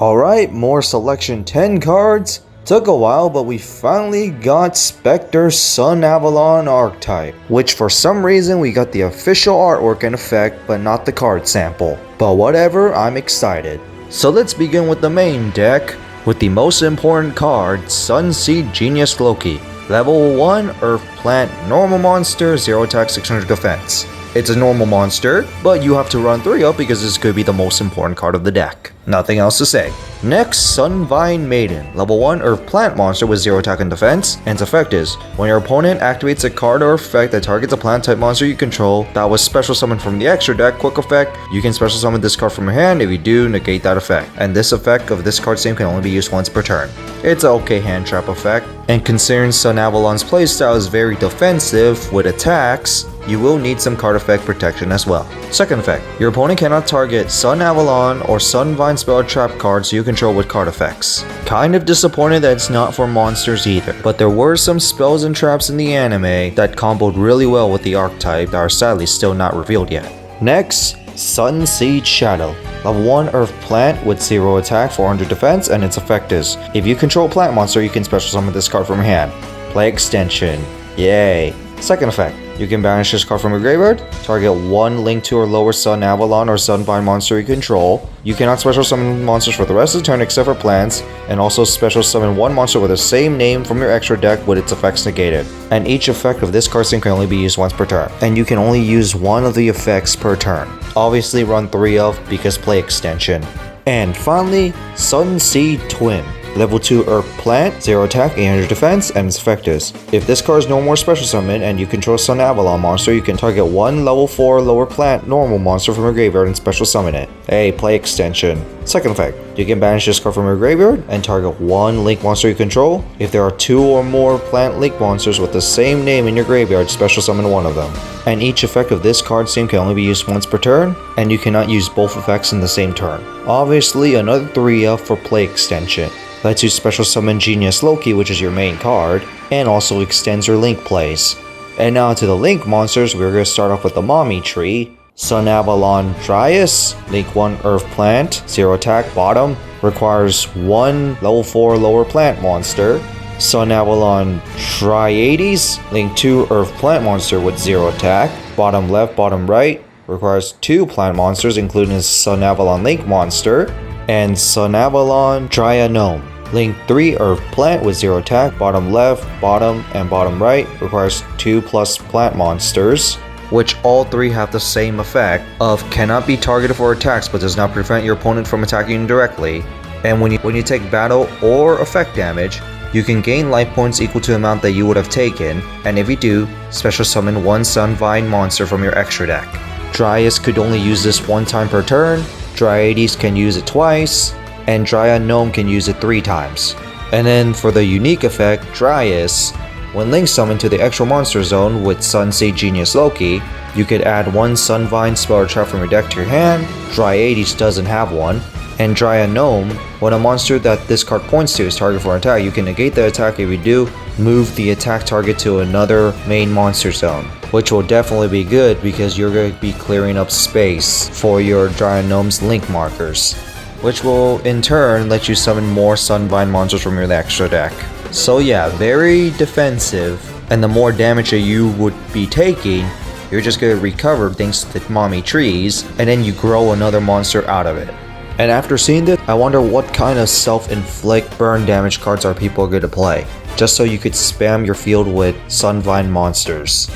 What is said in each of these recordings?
Alright, more selection 10 cards. Took a while, but we finally got Spectre Sunavalon Archetype, which for some reason we got the official artwork and effect, but not the card sample. But whatever, I'm excited. So let's begin with the main deck, with the most important card, Sunseed Genius Loki. Level 1, Earth Plant, normal monster, 0 attack, 600 defense. It's a normal monster, but you have to run 3 up because this could be the most important card of the deck. Nothing else to say. Next, Sunvine Maiden. Level 1 Earth Plant monster with 0 attack and defense, and its effect is, when your opponent activates a card or effect that targets a plant type monster you control that was special summoned from the extra deck, quick effect, you can special summon this card from your hand. If you do, negate that effect. And this effect of this card's name can only be used once per turn. It's an okay hand trap effect, and considering Sunavalon's playstyle is very defensive with attacks, you will need some card effect protection as well. Second effect, your opponent cannot target Sunavalon or Sunvine spell trap cards you control with card effects. Kind of disappointed that it's not for monsters either, but there were some spells and traps in the anime that comboed really well with the archetype that are sadly still not revealed yet. Next, Sunseed Shadow. Level 1 Earth Plant with 0 attack, 400 defense, and its effect is, if you control a plant monster, you can special summon this card from your hand. Play extension. Yay. Second effect, you can banish this card from your graveyard, target 1 Link 2 or lower Sunavalon or Sunvine monster you control. You cannot special summon monsters for the rest of the turn except for plants, and also special summon 1 monster with the same name from your extra deck with its effects negated. And each effect of this card's name can only be used once per turn, and you can only use 1 of the effects per turn. Obviously run 3 of because play extension. And finally, Sunseed Twin. Level 2 Earth Plant, 0 attack, 800 defense, and its effect is, if this card is no more special summon and you control Sunavalon monster, you can target 1 level 4 lower plant normal monster from your graveyard and special summon it. Hey, play extension. Second effect, you can banish this card from your graveyard and target 1 Link monster you control. If there are 2 or more plant Link monsters with the same name in your graveyard, special summon 1 of them. And each effect of this card's name can only be used once per turn, and you cannot use both effects in the same turn. Obviously, another 3 up for play extension. Lets you special summon Genius Loki, which is your main card, and also extends your Link plays. And now to the Link monsters, we're going to start off with the Mommy Tree. Sunavalon Dryas, Link 1 Earth Plant, 0 attack, bottom, requires 1 level 4 lower plant monster. Sunavalon Triades, Link 2 Earth Plant monster with 0 attack, bottom left, bottom right, requires 2 plant monsters including Sunavalon Link monster, and Sunavalon Gnome. Link 3 Earth Plant with 0 attack, bottom left, bottom, and bottom right, requires 2 plus plant monsters, which all 3 have the same effect of cannot be targeted for attacks but does not prevent your opponent from attacking you directly. And when you take battle or effect damage, you can gain life points equal to the amount that you would have taken, and if you do, special summon 1 Sunvine monster from your extra deck. Dryas could only use this 1 time per turn, Dryades can use it twice, and Gnome can use it 3 times. And then for the unique effect, Dryas, when Link summoned to the extra monster zone with Sunseed Genius Loki, you could add 1 Sunvine spell or trap from your deck to your hand. Dryades doesn't have one. And Gnome, when a monster that this card points to is targeted for an attack, you can negate the attack. If you do, move the attack target to another main monster zone, which will definitely be good because you're going to be clearing up space for your Gnome's Link markers, which will in turn let you summon more Sunvine monsters from your extra deck. So yeah, very defensive, and the more damage that you would be taking, you're just going to recover thanks to the Mommy Trees, and then you grow another monster out of it. And after seeing this, I wonder what kind of self-inflict burn damage cards are people going to play, just so you could spam your field with Sunvine monsters.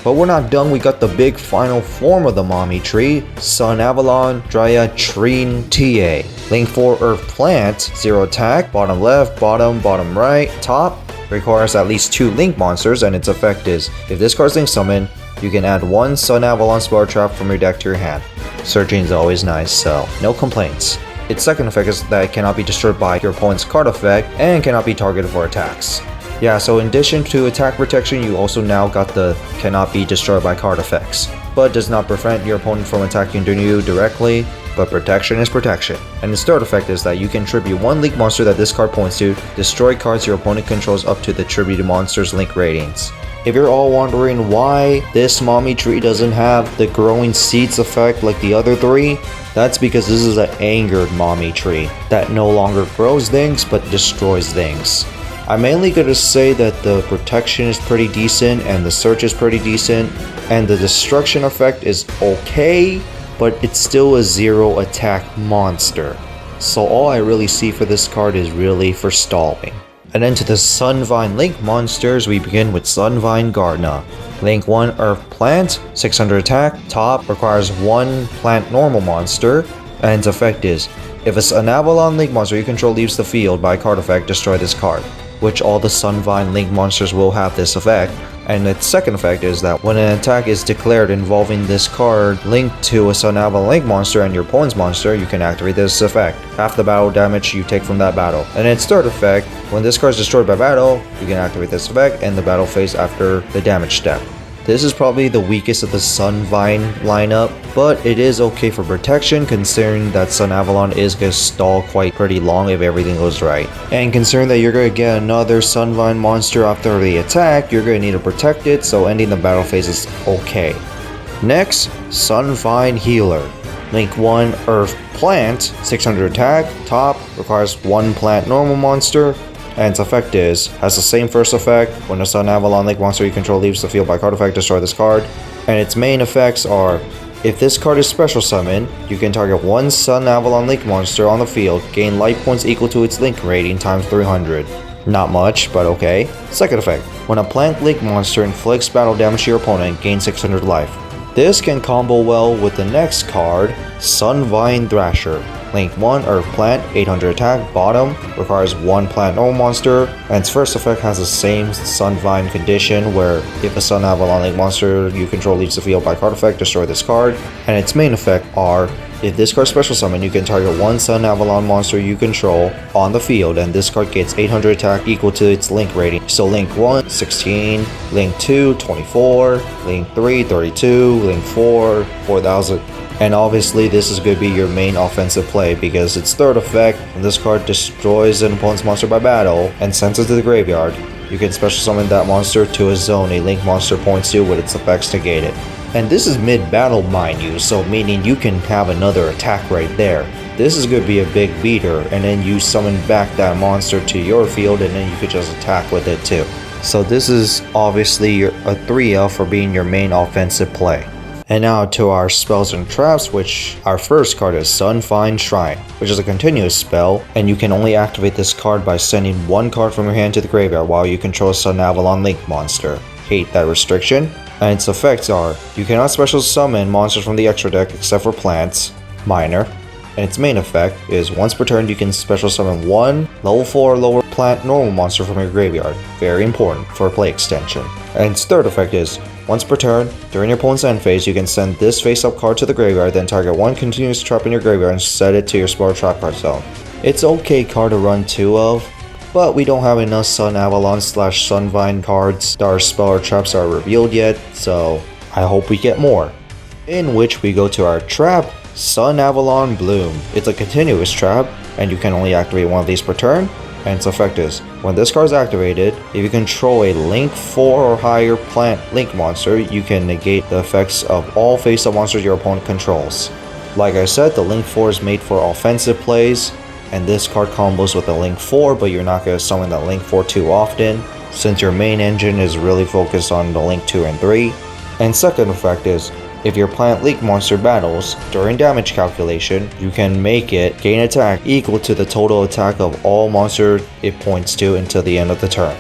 But we're not done, we got the big final form of the Mommy Tree, Sunavalon Dryad Trine TA. Link 4 Earth Plant, 0 attack, bottom left, bottom right, top, requires at least 2 Link monsters, and its effect is, if this card's Link summoned, you can add 1 Sunavalon spell trap from your deck to your hand. Searching is always nice, so no complaints. Its second effect is that it cannot be destroyed by your opponent's card effect and cannot be targeted for attacks. Yeah, so in addition to attack protection, you also now got the cannot be destroyed by card effects, but does not prevent your opponent from attacking you directly, but protection is protection. And its third effect is that you can tribute 1 Link monster that this card points to, destroy cards your opponent controls up to the tributed monster's Link ratings. If you're all wondering why this Mommy Tree doesn't have the growing seeds effect like the other 3, That's because this is an angered mommy tree that no longer grows things but destroys things. I'm mainly going to say that the protection is pretty decent and the search is pretty decent and the destruction effect is okay, but it's still a 0 attack monster. So all I really see for this card is really for stalling. And then to the Sunvine Link monsters, we begin with Sunvine Gardna. Link 1 Earth Plant, 600 attack, top, requires 1 plant normal monster, and its effect is, if a Sunavalon Link monster you control leaves the field by card effect, destroy this card. Which all the Sunvine Link monsters will have this effect. And its second effect is that when an attack is declared involving this card linked to a Sunavalon Link monster and your opponent's monster, you can activate this effect. Half the battle damage you take from that battle. And its third effect, when this card is destroyed by battle, you can activate this effect and the battle phase after the damage step. This is probably the weakest of the Sunvine lineup, but it is okay for protection considering that Sunavalon is going to stall quite pretty long if everything goes right. And considering that you're going to get another Sunvine monster after the attack, you're going to need to protect it, so ending the battle phase is okay. Next, Sunvine Healer. Link 1 Earth Plant, 600 attack, top, requires 1 plant normal monster, and its effect is, has the same first effect, when a Sunavalon Link monster you control leaves the field by card effect, destroy this card. And its main effects are, if this card is special summoned, you can target 1 Sunavalon Link monster on the field, gain life points equal to its Link rating times 300. Not much, but okay. Second effect, when a plant Link monster inflicts battle damage to your opponent, gain 600 life. This can combo well with the next card, Sunvine Thrasher. Link 1 Earth Plant, 800 attack, bottom, requires 1 plant normal monster, and its first effect has the same Sunvine condition where if a Sunavalon Link monster you control leaves the field by card effect, destroy this card. And its main effect are, if this card special summon, you can target 1 Sunavalon monster you control on the field, and this card gets 800 attack equal to its Link rating. So Link 1, 16, Link 2, 24, Link 3, 32, Link 4, 4000. And obviously this is going to be your main offensive play because its third effect, when this card destroys an opponent's monster by battle and sends it to the graveyard, you can special summon that monster to a zone a Link monster points to with its effects negated. And this is mid-battle, mind you, so meaning you can have another attack right there. This is going to be a big beater, and then you summon back that monster to your field and then you could just attack with it too. So this is obviously a 3L for being your main offensive play. And now to our spells and traps, which our first card is Sunvine Shrine, which is a continuous spell, and you can only activate this card by sending 1 card from your hand to the graveyard while you control a Sunavalon Link monster. Hate that restriction. And its effects are, you cannot special summon monsters from the extra deck except for plants, minor. And its main effect is, once per turn you can special summon 1 level 4 or lower plant normal monster from your graveyard. Very important for play extension. And its third effect is, once per turn, during your opponent's end phase, you can send this face-up card to the graveyard, then target 1 continuous trap in your graveyard and set it to your spell trap card zone. It's okay card to run 2 of, but we don't have enough Sunavalon / Sunvine cards that our spell or traps are revealed yet, so I hope we get more. In which we go to our trap, Sunavalon Bloom. It's a continuous trap, and you can only activate 1 of these per turn. And its effect is, when this card is activated, if you control a Link 4 or higher plant Link monster, you can negate the effects of all face-up monsters your opponent controls. Like I said, the Link 4 is made for offensive plays, and this card combos with the Link 4, but you're not going to summon the Link 4 too often, since your main engine is really focused on the Link 2 and 3. And second effect is, if your plant Link monster battles, during damage calculation, you can make it gain attack equal to the total attack of all monsters it points to until the end of the turn.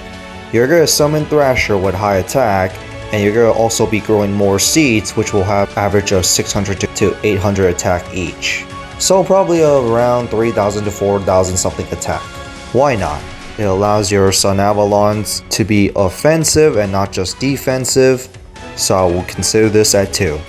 You're going to summon Thrasher with high attack, and you're going to also be growing more seeds, which will have average of 600 to 800 attack each. So probably around 3000 to 4000 something attack. Why not? It allows your Sunavalons to be offensive and not just defensive, so I will consider this at 2.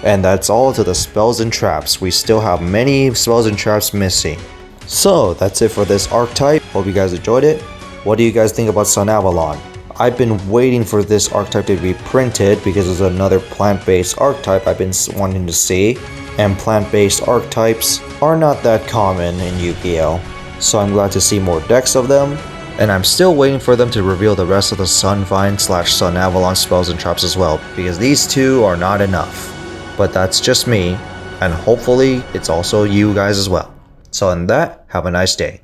And that's all to the spells and traps. We still have many spells and traps missing. So that's it for this archetype. Hope you guys enjoyed it. What do you guys think about Sunavalon? I've been waiting for this archetype to be printed because it's another plant-based archetype I've been wanting to see. And plant-based archetypes are not that common in Yu-Gi-Oh! So I'm glad to see more decks of them. And I'm still waiting for them to reveal the rest of the Sunvine / Sunavalon spells and traps as well, because these two are not enough. But that's just me. and hopefully it's also you guys as well. So in that, have a nice day.